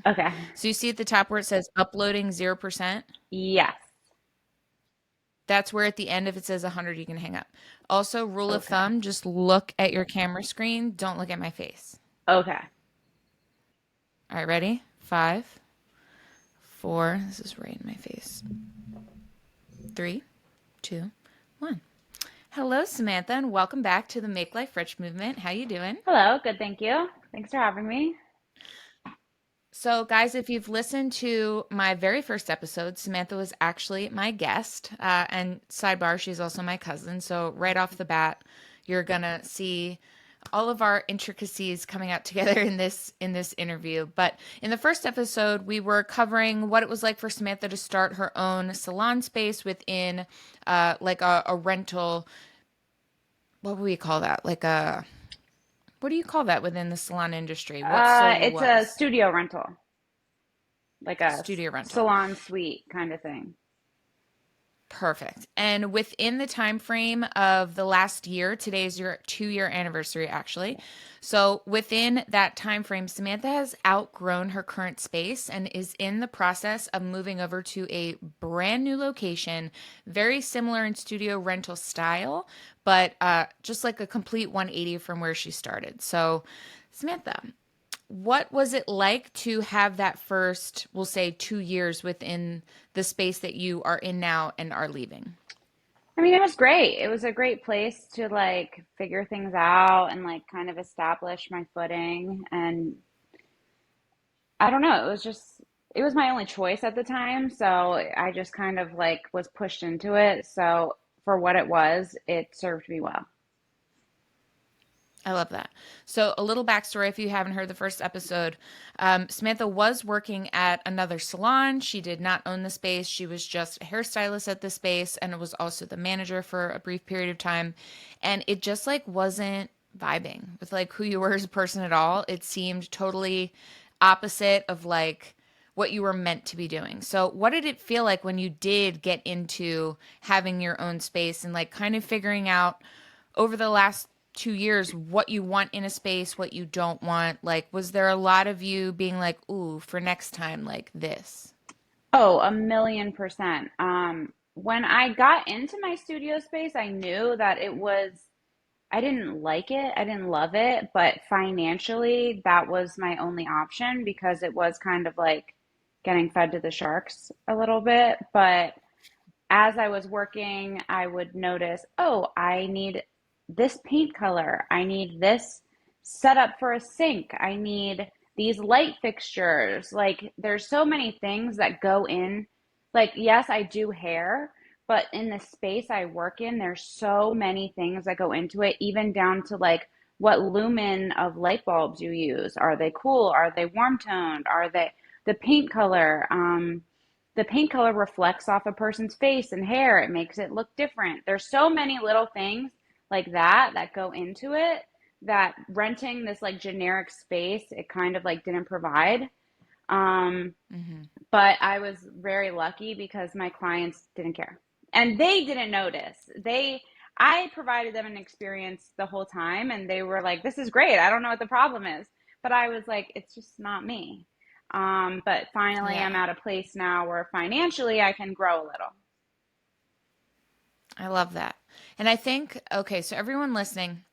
Okay. So you see at the top where it says uploading 0%? Yes. That's where at the end, if it says 100, you can hang up. Also, rule of Okay. thumb, just look at your camera screen. Don't look at my face. Okay. All right, ready? Five, four, this is right in my face. Three, two, one. Hello, Samantha, and welcome back to the Make Life Rich movement. How you doing? Hello. Good. Thank you. Thanks for having me. So, guys, if you've listened to my very first episode, Samantha was actually my guest. And sidebar, she's also my cousin. So, right off the bat, you're gonna see all of our intricacies coming out together in this interview. But in the first episode, we were covering what it was like for Samantha to start her own salon space within like a rental. What would we call that? Like a what do you call that within the salon industry? What Sola It's a was studio rental, like a studio rental. salon suite kind of thing. Perfect. And within the time frame of the last year, today's your 2-year anniversary actually. So within that time frame, Samantha has outgrown her current space and is in the process of moving over to a brand new location, very similar in studio rental style, but just like a complete 180 from where she started. So Samantha, what was it like to have that first, we'll say, 2 years within the space that you are in now and are leaving? I mean, it was great. It was a great place to like figure things out and like kind of establish my footing. And I don't know, it was my only choice at the time. So I just kind of like was pushed into it. So for what it was, it served me well. I love that. So, a little backstory if you haven't heard the first episode. Samantha was working at another salon. She did not own the space. She was just a hairstylist at the space and was also the manager for a brief period of time. And it just like wasn't vibing with like who you were as a person at all. It seemed totally opposite of like what you were meant to be doing. So, what did it feel like when you did get into having your own space and like kind of figuring out over the last 2 years what you want in a space, what you don't want? Like, was there a lot of you being like, ooh, for next time, like this? Oh, 1,000,000%. When I got into my studio space, I knew that I didn't like it, I didn't love it, but financially, that was my only option because it was kind of like getting fed to the sharks a little bit. But as I was working, I would notice, oh, I need this paint color. I need this setup for a sink. I need these light fixtures. Like, there's so many things that go in. Like, yes, I do hair, but in the space I work in, there's so many things that go into it, even down to like what lumen of light bulbs you use. Are they cool? Are they warm toned? Are they the paint color? The paint color reflects off a person's face and hair. It makes it look different. There's so many little things like that that go into it that renting this like generic space, it kind of like didn't provide. Um, Mm-hmm. but I was very lucky because my clients didn't care and they didn't notice. I provided them an experience the whole time and they were like, this is great. I don't know what the problem is. But I was like, it's just not me. But finally, I'm Yeah, at a place now where financially I can grow a little. I love that. And I think, okay, so everyone listening,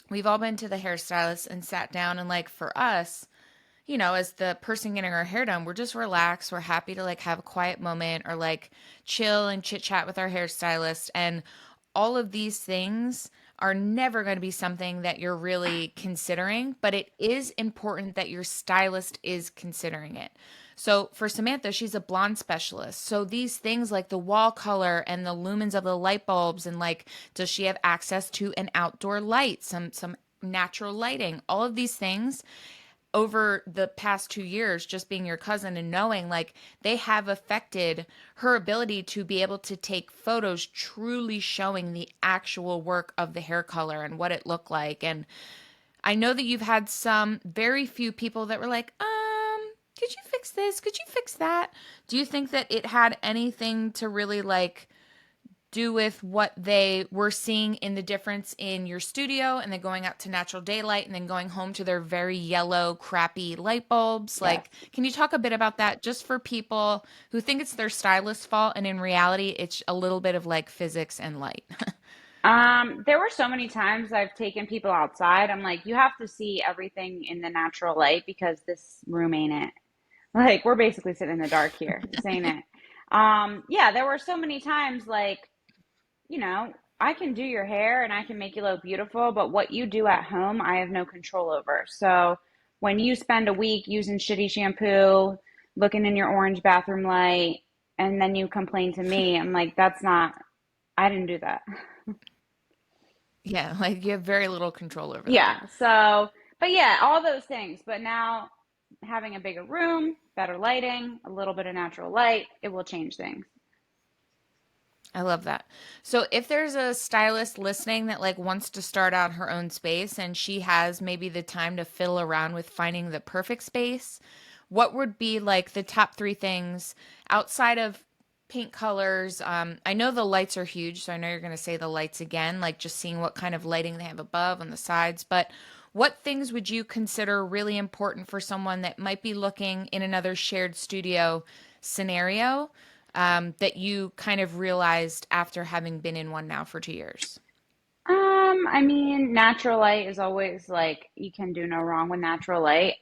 we've all been to the hairstylist and sat down, and like for us, as the person getting our hair done, we're just relaxed. We're happy to like have a quiet moment or like chill and chit chat with our hairstylist. And all of these things are never going to be something that you're really considering, but it is important that your stylist is considering it. So for Samantha, she's a blonde specialist. So these things like the wall color and the lumens of the light bulbs and like does she have access to an outdoor light, some natural lighting, all of these things over the past 2 years, just being your cousin and knowing like they have affected her ability to be able to take photos truly showing the actual work of the hair color and what it looked like. And I know that you've had some very few people that were like, could you fix this? Could you fix that? Do you think that it had anything to really like do with what they were seeing in the difference in your studio and then going out to natural daylight and then going home to their very yellow, crappy light bulbs? Yes. Like, can you talk a bit about that just for people who think it's their stylist's fault and in reality it's a little bit of like physics and light? There were so many times I've taken people outside. I'm like, you have to see everything in the natural light because this room ain't it. Like, we're basically sitting in the dark here. This ain't it. Yeah, there were so many times like, I can do your hair and I can make you look beautiful, but what you do at home, I have no control over. So when you spend a week using shitty shampoo, looking in your orange bathroom light, and then you complain to me, I'm like, I didn't do that. Yeah, like you have very little control over that. Yeah. So, but yeah, all those things. But now having a bigger room, better lighting, a little bit of natural light, it will change things. I love that. So if there's a stylist listening that like wants to start out her own space and she has maybe the time to fiddle around with finding the perfect space, what would be like the top three things outside of paint colors? I know the lights are huge, so I know you're going to say the lights again, like just seeing what kind of lighting they have above on the sides, but what things would you consider really important for someone that might be looking in another shared studio scenario, that you kind of realized after having been in one now for 2 years? I mean, natural light is always like you can do no wrong with natural light.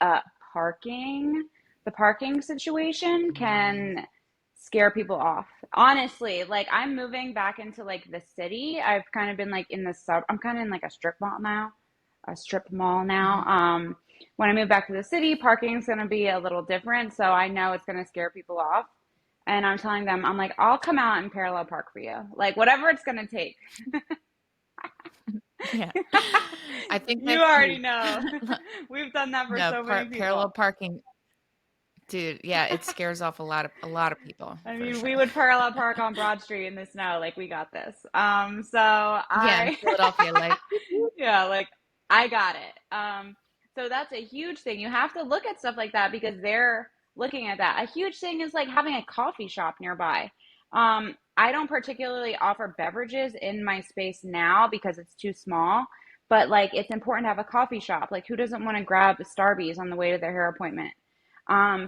Parking, the parking situation can scare people off. Honestly, like I'm moving back into like the city. I've kind of been like in the sub. I'm kind of in like a strip mall now. Hmm. When I move back to the city, parking is going to be a little different, so I know it's going to scare people off. And I'm telling them, I'm like, I'll come out and parallel park for you, like whatever it's going to take. Yeah. I think You that's already huge. know. We've done that for No, so many parallel people. parking, dude. Yeah, it scares off a lot of people I for mean, we sure. would parallel park on Broad Street in the snow, like we got this. So Yeah, in I, Philadelphia, like, yeah, like I got it. So that's a huge thing. You have to look at stuff like that because they're looking at that. A huge thing is like having a coffee shop nearby. I don't particularly offer beverages in my space now because it's too small, but like it's important to have a coffee shop. Like who doesn't want to grab a Starbies on the way to their hair appointment?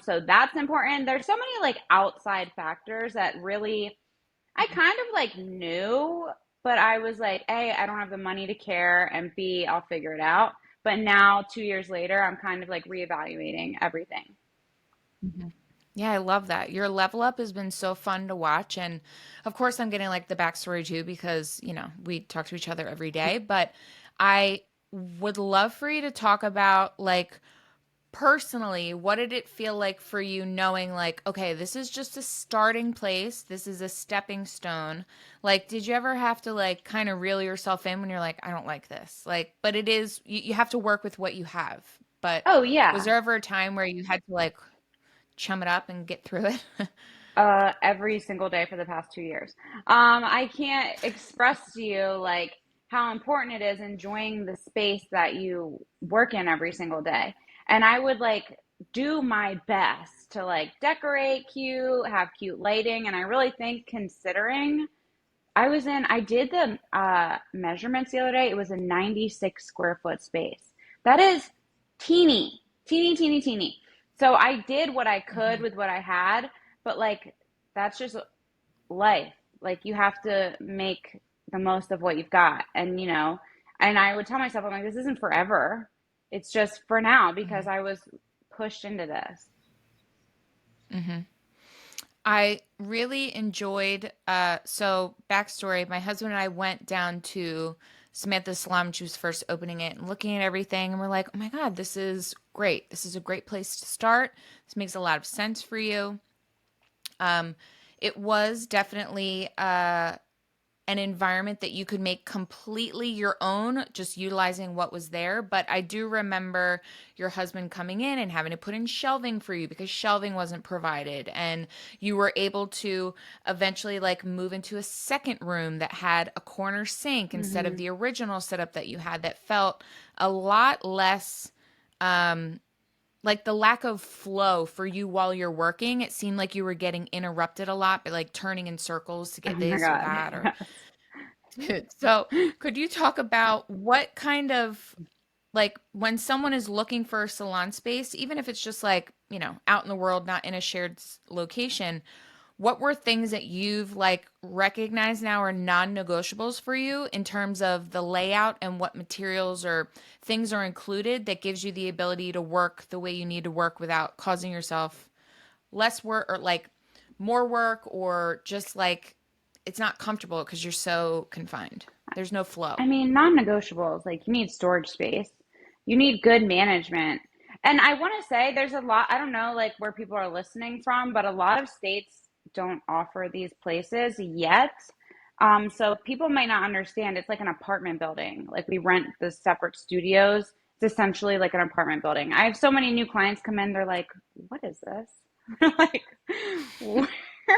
So that's important. There's so many like outside factors that really I kind of like knew, but I was like, A, I don't have the money to care, and B, I'll figure it out. But now, 2 years later, I'm kind of like reevaluating everything. Mhm. Yeah, I love that. Your level up has been so fun to watch. And of course, I'm getting like the backstory too, because, we talk to each other every day. But I would love for you to talk about like personally, what did it feel like for you knowing like, okay, this is just a starting place. This is a stepping stone. Like, did you ever have to like kind of reel yourself in when you're like, I don't like this? Like, but it is, you have to work with what you have. But Oh, was yeah. there ever a time where you had to like chum it up and get through it? Every single day for the past 2 years. I can't express to you like how important it is enjoying the space that you work in every single day. And I would like do my best to like decorate cute, have cute lighting. And I really think considering I did the measurements the other day. It was a 96 square foot space. That is teeny, teeny, teeny, teeny. So I did what I could Hmm. with what I had, but like that's just life. Like you have to make the most of what you've got. And I would tell myself, I'm like, this isn't forever. It's just for now because Hmm. I was pushed into this. Hmm. I really enjoyed, so backstory, my husband and I went down to Samantha's salon when she was first opening it and looking at everything, and we're like, oh my God, this is great. This is a great place to start. This makes a lot of sense for you. Um, it was definitely an environment that you could make completely your own, just utilizing what was there. But I do remember your husband coming in and having to put in shelving for you because shelving wasn't provided. And you were able to eventually like move into a second room that had a corner sink instead of Hmm. the original setup that you had that felt a lot less like the lack of flow for you while you're working. It seemed like you were getting interrupted a lot by like turning in circles to Oh get my this or God. that or Yes. so could you talk about what kind of like when someone is looking for a salon space, even if it's just like, out in the world, not in a shared location, what were things that you've like recognized now are non-negotiables for you in terms of the layout and what materials or things are included that gives you the ability to work the way you need to work without causing yourself less work or like more work or just like it's not comfortable because you're so confined. There's no flow. I mean, non-negotiables, like you need storage space. You need good management. And I want to say there's a lot, I don't know like where people are listening from, but a lot of states don't offer these places yet. So people might not understand. It's like an apartment building. Like we rent the separate studios. It's essentially like an apartment building. I have so many new clients come in, they're like, "What is this?" Like, where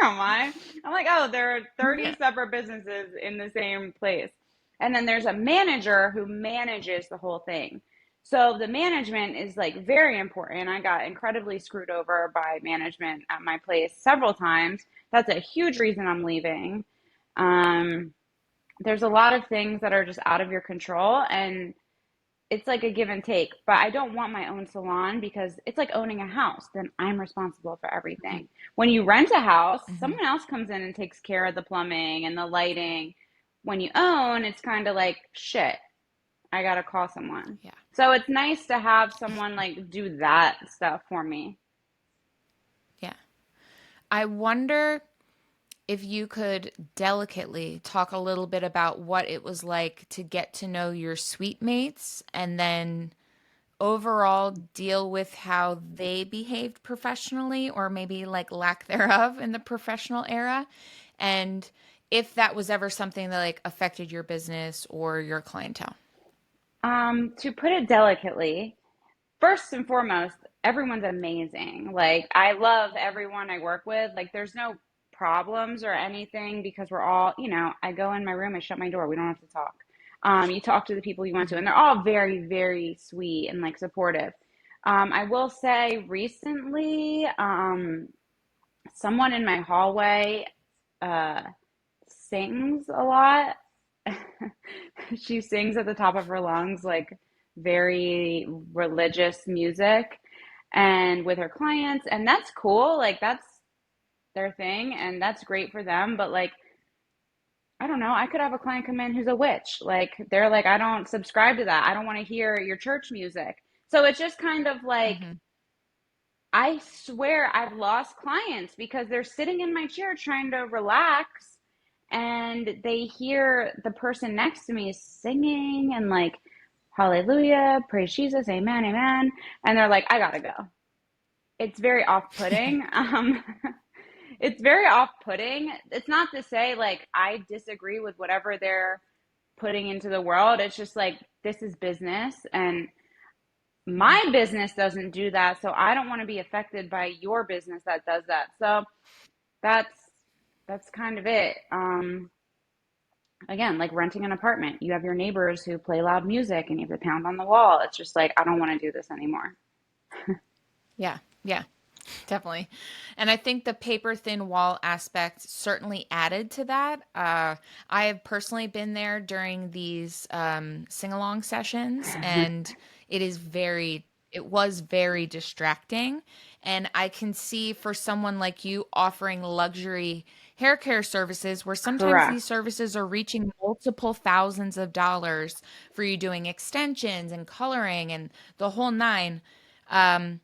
am I? I'm like, "Oh, there are 30 Yeah. separate businesses in the same place." And then there's a manager who manages the whole thing. So the management is like very important. I got incredibly screwed over by management at my place several times. That's a huge reason I'm leaving. Um, there's a lot of things that are just out of your control, and it's like a give and take. But I don't want my own salon because it's like owning a house. Then I'm responsible for everything. When you rent a house, Hmm. someone else comes in and takes care of the plumbing and the lighting. When you own, it's kind of like shit. I gotta call someone. Yeah. So it's nice to have someone like do that stuff for me. Yeah. I wonder if you could delicately talk a little bit about what it was like to get to know your suite mates and then overall deal with how they behaved professionally or maybe like lack thereof in the professional era. And if that was ever something that like affected your business or your clientele. To put it delicately, first and foremost, everyone's amazing. Like I love everyone I work with. Like there's no problems or anything because we're all, I go in my room, I shut my door. We don't have to talk. You talk to the people you want to, Hmm. and they're all very, very sweet and like supportive. I will say recently, someone in my hallway uh, sings a lot. She sings at the top of her lungs, like very religious music, and with her clients, and that's cool. Like, that's their thing, and that's great for them. But, like, I don't know, I could have a client come in who's a witch. Like, they're like, I don't subscribe to that. I don't want to hear your church music. So it's just kind of like, Hmm. I swear I've lost clients because they're sitting in my chair trying to relax and they hear the person next to me singing and like, hallelujah, praise Jesus, amen, amen. And they're like, I gotta go. It's very off putting. It's very off putting. It's not to say like I disagree with whatever they're putting into the world. It's just like, this is business and Hmm. my business doesn't do that, so I don't want to be affected by your business that does that. So that's that's kind of it. Again, like renting an apartment, you have your neighbors who play loud music and you have to pound on the wall. It's just like I don't want to do this anymore. Yeah. Yeah. Definitely. And I think the paper thin wall aspect certainly added to that. I have personally been there during these sing along sessions, and it was very distracting. And I can see for someone like you offering luxury hair care services, where sometimes these Correct. services are reaching multiple thousands of dollars for you doing extensions and coloring and the whole nine. Um,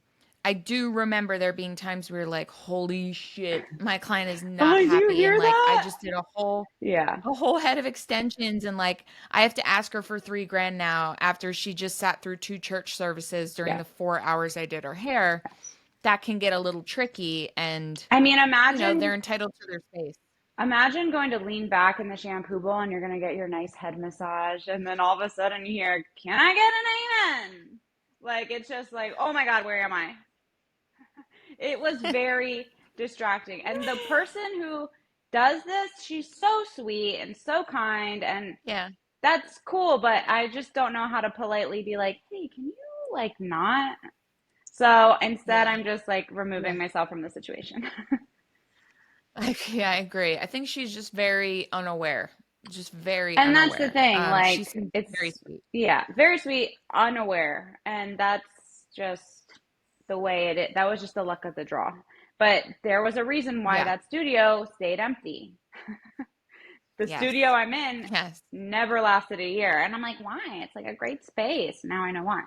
I do remember there being times where like, holy shit, my client is not Oh, do you happy. And hear like I that? just did a whole Yeah. head of extensions and like I have to ask her for 3 grand now after she just sat through 2 church services during Yes. the 4 hours I did her hair. Yes. That can get a little tricky and I mean, they're imagine entitled to their space. imagine going to lean back in the shampoo bowl and you're going to get your nice head massage and then all of a sudden you hear, "Can I get an amen?" Like it's just like, "Oh my God, where am I?" It was very distracting. And the person who does this, she's so sweet and so kind and Yeah. that's cool, but I just don't know how to politely be like, "Hey, can you like not?" So instead, Yeah. I'm just like Yeah. removing myself from the situation. Yeah, I agree. I think she's just very unaware. Just very And that's the unaware. thing, She like seems very it's, sweet. yeah, very sweet, unaware. And that's just the way it is. That was just the luck of the draw. But there was a reason why Yeah. that studio stayed empty. The studio Yes. I'm in Yes. never lasted a year. And I'm like, why? It's like a great space. Now I know why.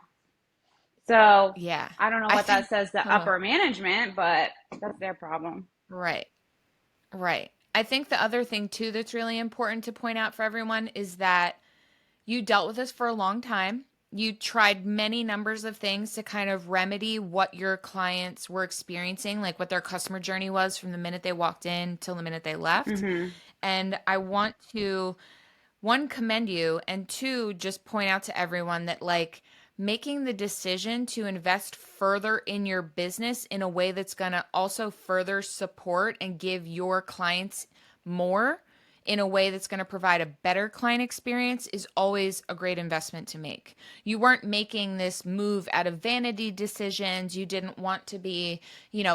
So Yeah. I don't know I what that think, says to oh, upper management, but that's their problem. right. Right. I think the other thing too that's really important to point out for everyone is that you dealt with this for a long time. You tried many numbers of things to kind of remedy what your clients were experiencing, like what their customer journey was from the minute they walked in till the minute they left. Hmm. And I want to, one, commend you, and two, just point out to everyone that like making the decision to invest further in your business in a way that's going to also further support and give your clients more in a way that's going to provide a better client experience is always a great investment to make. You weren't making this move out of vanity decisions. You didn't want to be,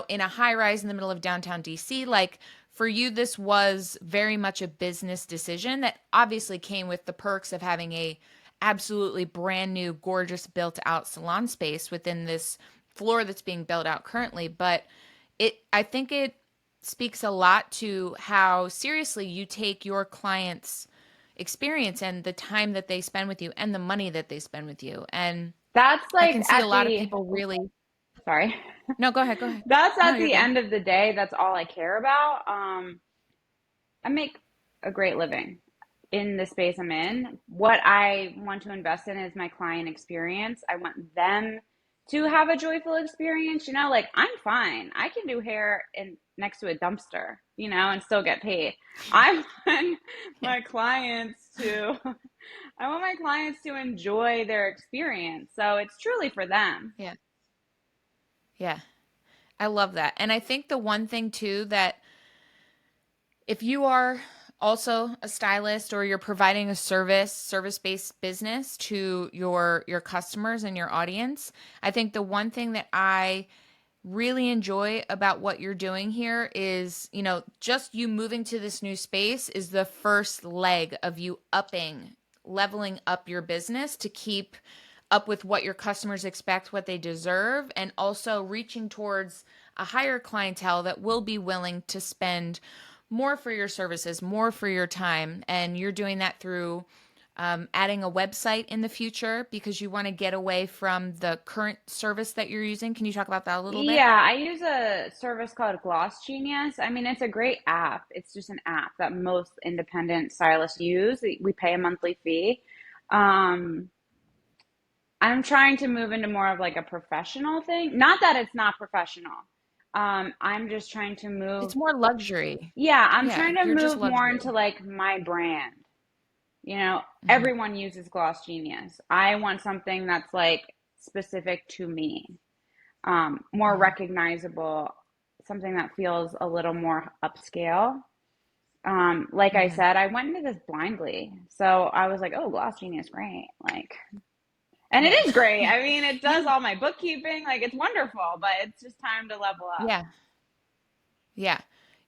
in a high rise in the middle of downtown DC. Like for you, this was very much a business decision that obviously came with the perks of having a absolutely brand new, gorgeous built out salon space within this floor that's being built out currently. But I think it speaks a lot to how seriously you take your clients' experience and the time that they spend with you and the money that they spend with you. And That's I like can see a at lot of the, people really, sorry. no, go ahead, go ahead. That's No, at you're the good. end of the day, that's all I care about. I make a great living in the space I'm in. What I want to invest in is my client experience. I want them to have a joyful experience. Like I'm fine. I can do hair in next to a dumpster, and still get paid. I want Yeah. my clients to I want my clients to enjoy their experience. So it's truly for them. Yeah. Yeah. I love that. And I think the one thing too that if you are also a stylist or you're providing a service-based business to your customers and your audience, I think the one thing that I really enjoy about what you're doing here is, just you moving to this new space is the first leg of you leveling up your business to keep up with what your customers expect, what they deserve, and also reaching towards a higher clientele that will be willing to spend more for your services, more for your time. And you're doing that through adding a website in the future because you want to get away from the current service that you're using. Can you talk about that a little bit? Yeah, I use a service called Gloss Genius. I mean, it's a great app. It's just an app that most independent stylists use. We pay a monthly fee. Um, I'm trying to move into more of like a professional thing. Not that it's not professional. I'm just trying to move. It's more luxury. Yeah, I'm Yeah, trying to you're just move more into luxury. like my brand. Hmm. Everyone uses Gloss Genius. I want something that's like specific to me, more Hmm. recognizable, something that feels a little more upscale. Like I Hmm. said, I went into this blindly. So I was like, oh, Gloss Genius, great. Like, and it Yeah. is great. I mean, it does You, all my bookkeeping. Like, it's wonderful, but it's just time to level up. yeah. Yeah.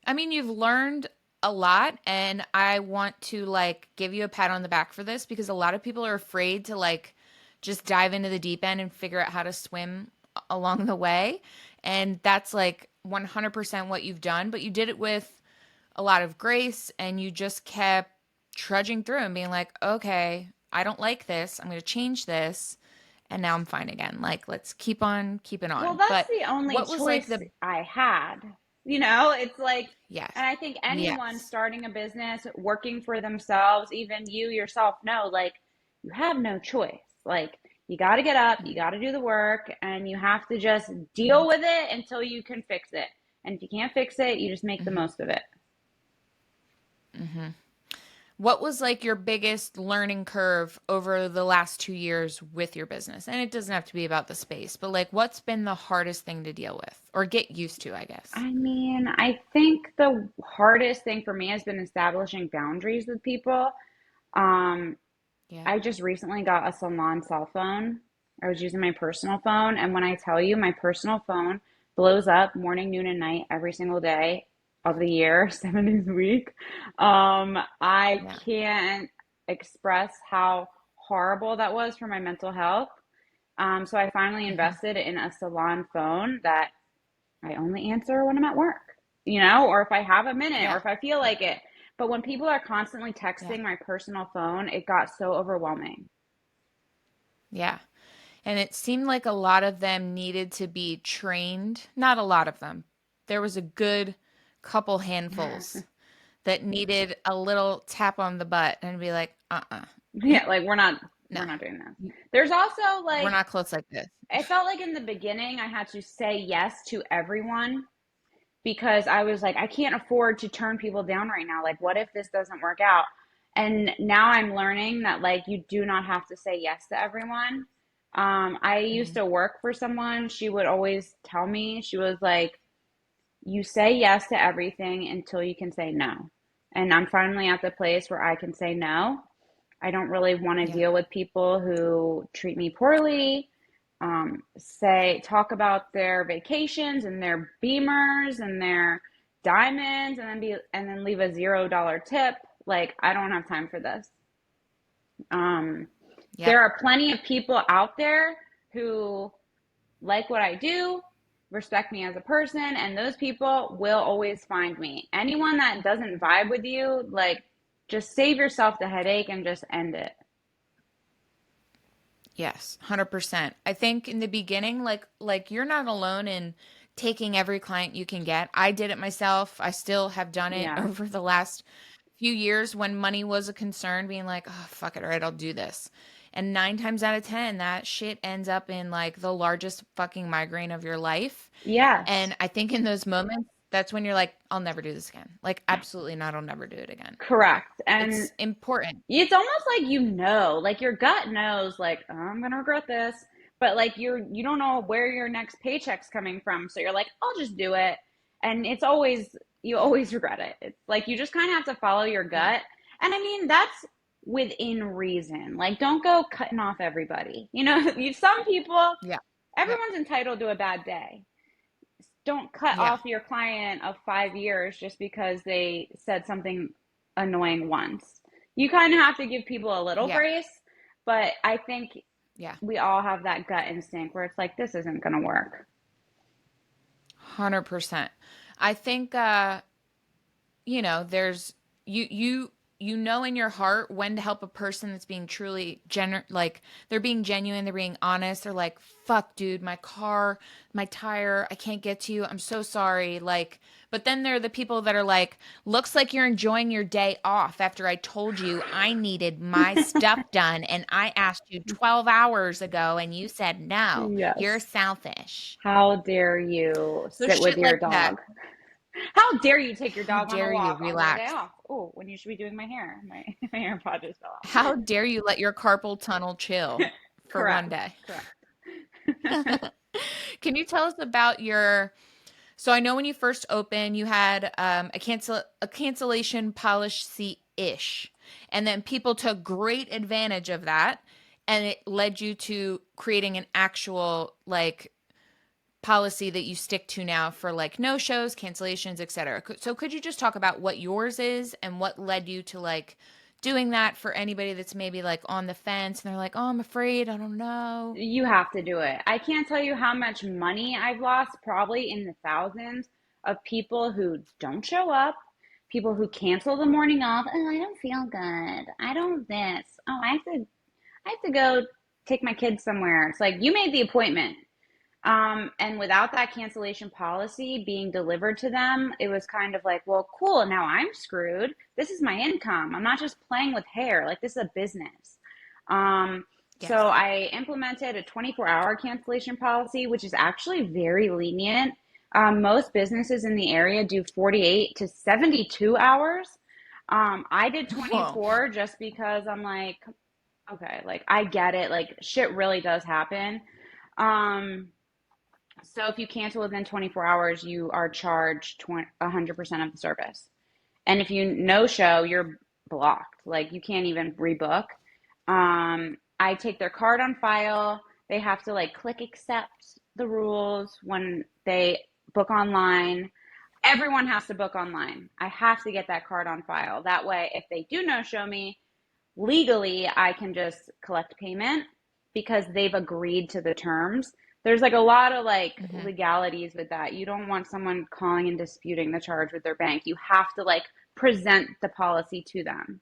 I mean, you've learned a lot and I want to like give you a pat on the back for this because a lot of people are afraid to like just dive into the deep end and figure out how to swim along the way. And that's like 100% what you've done, but you did it with a lot of grace and you just kept trudging through and being like, "Okay, I don't like this. I'm going to change this." And now I'm fine again. Like, let's keep on keeping Well, on. that's But the only what was like choice the I had. It's like, yes. and I think anyone Yes. starting a business, working for themselves, even you yourself know, like, you have no choice. Like, you got to get up, you got to do the work, and you have to just deal with it until you can fix it. And if you can't fix it, you just make the Mm-hmm. most of it. Mm-hmm. What was like your biggest learning curve over the last 2 years with your business? And it doesn't have to be about the space, but like what's been the hardest thing to deal with or get used to, I guess? I mean, I think the hardest thing for me has been establishing boundaries with people. Um, Yeah. I just recently got a salon cell phone. I was using my personal phone. And when I tell you my personal phone blows up morning, noon, and night every single day of the year, 7 days a week, I Yeah. can't express how horrible that was for my mental health. So I finally Hmm. invested in a salon phone that I only answer when I'm at work, or if I have a minute or Yeah. if I feel Yeah. like it. But when people are constantly Yeah. texting my personal phone, it got so overwhelming. Yeah. And it seemed like a lot of them needed to be trained. Not a lot of them. There was a good couple handfuls that needed a little tap on the butt and be like, Yeah, like we're no, not doing this. There's also we're like not close like this. I felt like in the beginning I had to say yes to everyone because I was like I can't afford to turn people down right now. Like what if this doesn't work out? And now I'm learning that like you do not have to say yes to everyone. I used Hmm. to work for someone. She would always tell me, she was like, you say yes to everything until you can say no. And I'm finally at the place where I can say no. I don't really want to Yeah. deal with people who treat me poorly, talk about their vacations and their beamers and their diamonds, and then leave a $0 tip. Like I don't have time for this. Um, Yep. there are plenty of people out there who like what I do, respect me as a person, and those people will always find me. Anyone that doesn't vibe with you, like, just save yourself the headache and just end it. Yes, 100%. I think in the beginning, like you're not alone in taking every client you can get. I did it myself. I still have done it Yeah. over the last few years when money was a concern, being like, oh, fuck it, all right, I'll do this. And 9 times out of 10, that shit ends up in like the largest fucking migraine of your life. Yes. And I think in those moments, that's when you're like, I'll never do this again. Like, absolutely not. I'll never do it again. Correct. And It's important. it's almost like like your gut knows, like, oh, I'm gonna regret this, but like you don't know where your next paycheck's coming from, so you're like, I'll just do it, and you Yeah. always regret it. It's like you just kind of have to follow your Yeah. gut, and I mean that's within reason. Like, don't go cutting off everybody. Some people, Yeah. Yep. everyone's entitled to a bad day. Don't cut Yeah. off your client of 5 years just because they said something annoying once. You kind of have to give people a little Yeah. grace, but I think Yeah. we all have that gut instinct where it's like, this isn't going to work. 100%. I think there's you know in your heart when to help a person that's being truly like they're being genuine, they're being honest. They're like, "Fuck, dude, my car, my tire, I can't get to you. I'm so sorry." Like, but then there are the people that are like, "Looks like you're enjoying your day off after I told you I needed my stuff done and I asked you 12 hours ago and you said no. You're Yes. selfish." How dare you So sit with shit your like that. dog? How dare you take your How dog on a dare you walk on my day relax? off? Oh, when you should be doing my hair. My AirPod just fell How dare you let your carpal tunnel chill out. for one Correct. day? Correct. Can you tell us about your so I know when you first opened, you had a cancellation policy ish, and then people took great advantage of that, and it led you to creating an actual like policy that you stick to now for like no shows, cancellations, etc. So could you just talk about what yours is and what led you to like doing that for anybody that's maybe like on the fence and they're like, "Oh, I'm afraid, I don't know." You have to do it. I can't tell you how much money I've lost, probably in the thousands, of people who don't show up, people who cancel the morning off. Oh, I don't feel good. I don't this. Oh, I have to go take my kids somewhere. It's like you made the appointment. And without that cancellation policy being delivered to them, it was kind of like, well, cool, now I'm screwed. This is my income. I'm not just playing with hair. Like, this is a business. So Yes. I implemented a 24-hour cancellation policy, which is actually very lenient. Most businesses in the area do 48 to 72 hours. I did Whoa. 24 just because I'm like, okay, like I get it. Like shit really does happen. Um, so if you cancel within 24 hours, you are charged 100% of the service. And if you no show, you're blocked. Like you can't even rebook. I take their card on file. They have to like click accept the rules when they book online. Everyone has to book online. I have to get that card on file. That way, if they do no show me, legally, I can just collect payment because they've agreed to the terms. There's like a lot of like Hmm. legalities with that. You don't want someone calling and disputing the charge with their bank. You have to like present the policy to them.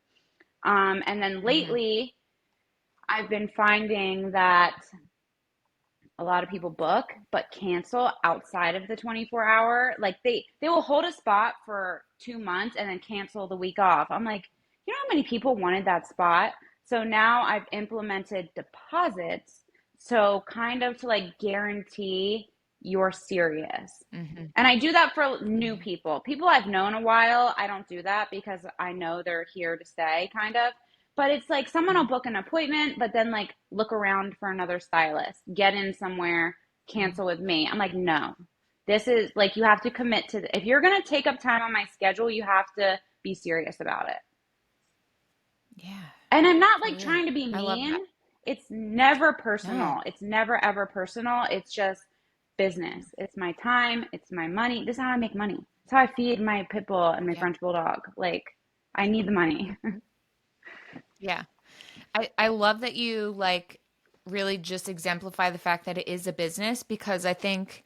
And then Hmm. lately, I've been finding that a lot of people book but cancel outside of the 24-hour. Like they will hold a spot for 2 months and then cancel the week off. I'm like, you know how many people wanted that spot? So now I've implemented deposits, so kind of to like guarantee you're serious. Hmm. And I do that for new Hmm. people I've known a while. I don't do that because I know they're here to stay, kind of. But it's like someone will book an appointment, but then like look around for another stylist, get in somewhere, Hmm. cancel with me. I'm like, no, this is like, you have to commit to, if you're going to take up time on my schedule, you have to be serious about it. Yeah, And I'm not for like real. trying to be I love mean. that. It's never No. personal. It's never ever personal. It's just business. It's my time. It's my money. This is how I make money. It's how I feed my pit bull and my Yep. French bulldog. Like, I need the money. Yeah. I love that you like really just exemplify the fact that it is a business because I think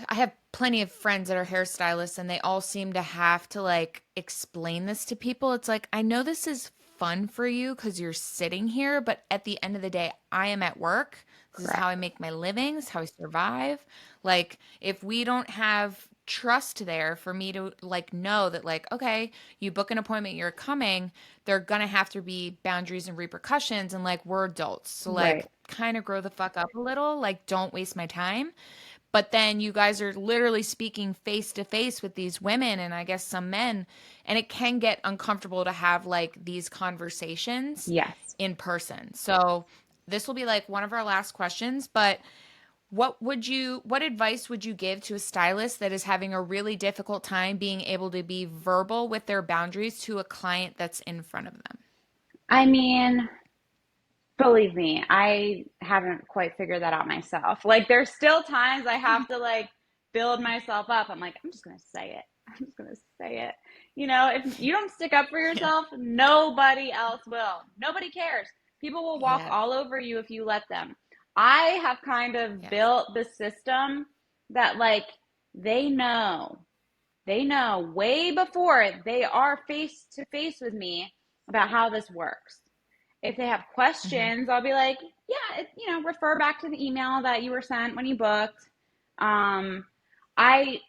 I have plenty of friends that are hairstylists and they all seem to have to like explain this to people. It's like, I know this is fun for you because you're sitting here, but at the end of the day, I am at work. This is how I Correct. make my living. This is how I survive. Like, if we don't have trust there for me to like know that like okay, you book an appointment, you're coming, there are gonna have to be boundaries and repercussions, and like we're adults, so like Right. kind of grow the fuck up a little, like don't waste my time. But then you guys are literally speaking face to face with these women and I guess some men, and it can get uncomfortable to have like these conversations Yes. in person. So this will be like one of our last questions, but what advice would you give to a stylist that is having a really difficult time being able to be verbal with their boundaries to a client that's in front of them? I mean, believe me, I haven't quite figured that out myself. Like, there's still times I have to like build myself up. I'm like, I'm just gonna say it. I'm just gonna say it. If you don't stick up for Yeah. yourself, nobody else will. Nobody cares. People will walk Yes. all over you if you let them. I have kind of Yes. built the system that like they know, they know way before they are face to face with me about how this works. If they have Hmm. questions, I'll be like, yeah, refer back to the email that you were sent when you booked. Um, I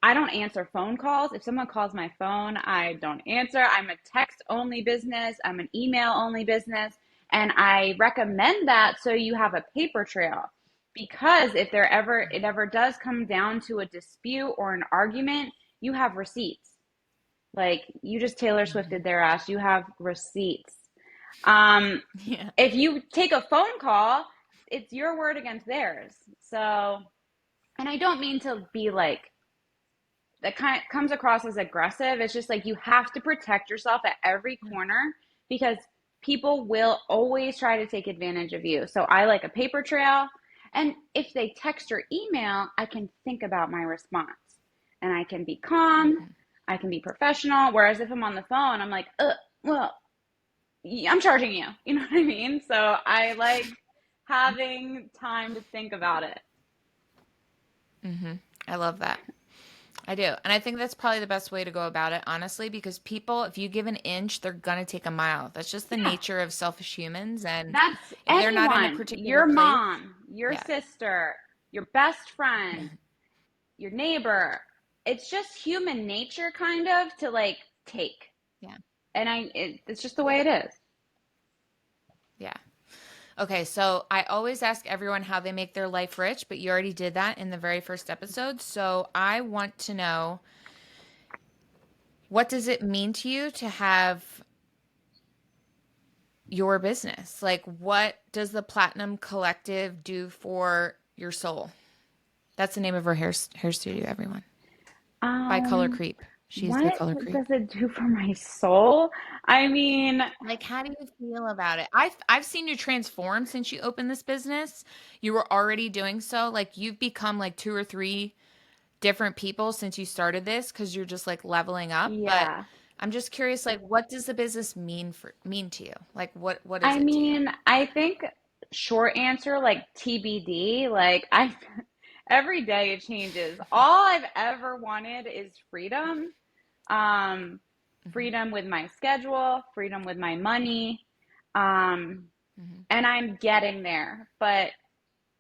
I don't answer phone calls. If someone calls my phone, I don't answer. I'm a text only business. I'm an email only business, and I recommend that so you have a paper trail. Because if it ever does come down to a dispute or an argument, you have receipts. Like you just Taylor Hmm. Swifted their ass. You have receipts. Um, Yeah. if you take a phone call, it's your word against theirs. So, and I don't mean to be like, that kind of comes across as aggressive. It's just like you have to protect yourself at every corner because people will always try to take advantage of you. So I like a paper trail. And if they text or email, I can think about my response and I can be calm, Hmm. I can be professional. Whereas if I'm on the phone, I'm like, well, I'm charging you. You know what I mean? So I like having time to think about it. Hmm. I love that. I do. And I think that's probably the best way to go about it, honestly, because people, if you give an inch, they're going to take a mile. That's just the Yeah, nature of selfish humans. And that's if they're not in a anyone. particular Your place, mom, your yeah. sister, your best friend, your neighbor. It's just human nature, kind of, to like take. Yeah. And it's just the way it is. Yeah. Okay. So I always ask everyone how they make their life rich, but you already did that in the very first episode. So I want to know, what does it mean to you to have your business? Like, what does the Platinum Collective do for your soul? That's the name of her hair studio, everyone. By Color Um, Creep. She's the What color creator. does it do for my soul? I mean, Like, how do you feel about it? I've seen you transform since you opened this business. You were already doing so. Like, you've become like two or three different people since you started this because you're just like leveling up. But yeah. I'm just curious, like, what does the business mean to you? Like, what is I it to you? mean, I think short answer, like TBD, like I every day it changes. All I've ever wanted is freedom. Um, Hmm. freedom with my schedule, freedom with my money. Um, Hmm. and I'm getting there. But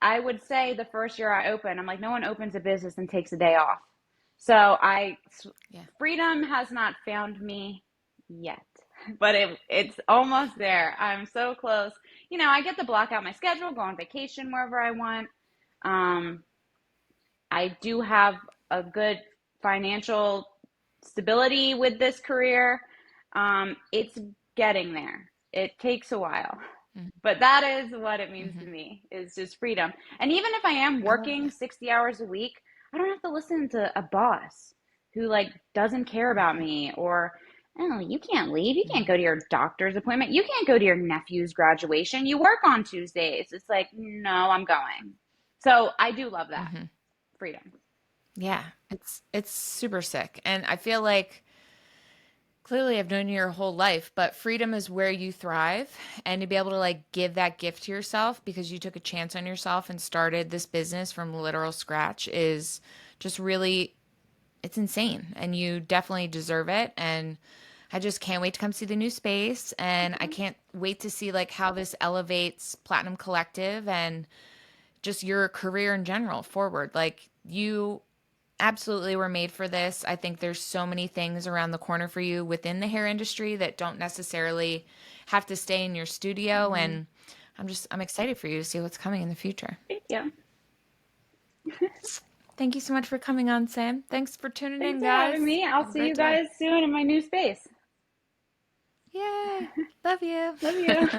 I would say the first year I opened, I'm like, no one opens a business and takes a day off. So Yeah. freedom has not found me yet, but it's almost there. I'm so close. I get to block out my schedule, go on vacation wherever I want. Um, I do have a good financial stability with this career. It's getting there. It takes a while. Hmm. But that is what it means to Hmm. me is just freedom. And even if I am I love working that. 60 hours a week, I don't have to listen to a boss who like doesn't care about Hmm. me or oh, you can't leave. You can't Hmm. go to your doctor's appointment. You can't go to your nephew's graduation. You work on Tuesdays. It's like, no, I'm going. So I do love that Hmm. freedom. Yeah, it's super sick. And I feel like clearly I've known you your whole life, but freedom is where you thrive. And to be able to like give that gift to yourself because you took a chance on yourself and started this business from literal scratch is just really, it's insane. And you definitely deserve it. And I just can't wait to come see the new space. And I Yeah. can't wait to see like how this elevates Platinum Collective and just your career in general forward. Like you absolutely were made for this. I think there's so many things around the corner for you within the hair industry that don't necessarily have to stay in your studio. Mm-hmm. And I'm excited for you to see what's coming in the future. Thank you. Thank you so much for coming on, Sam. Thanks for tuning Thanks in, for having guys. me. I'll Have a see great you day. guys soon in my new space. Yeah. Love you. Love you.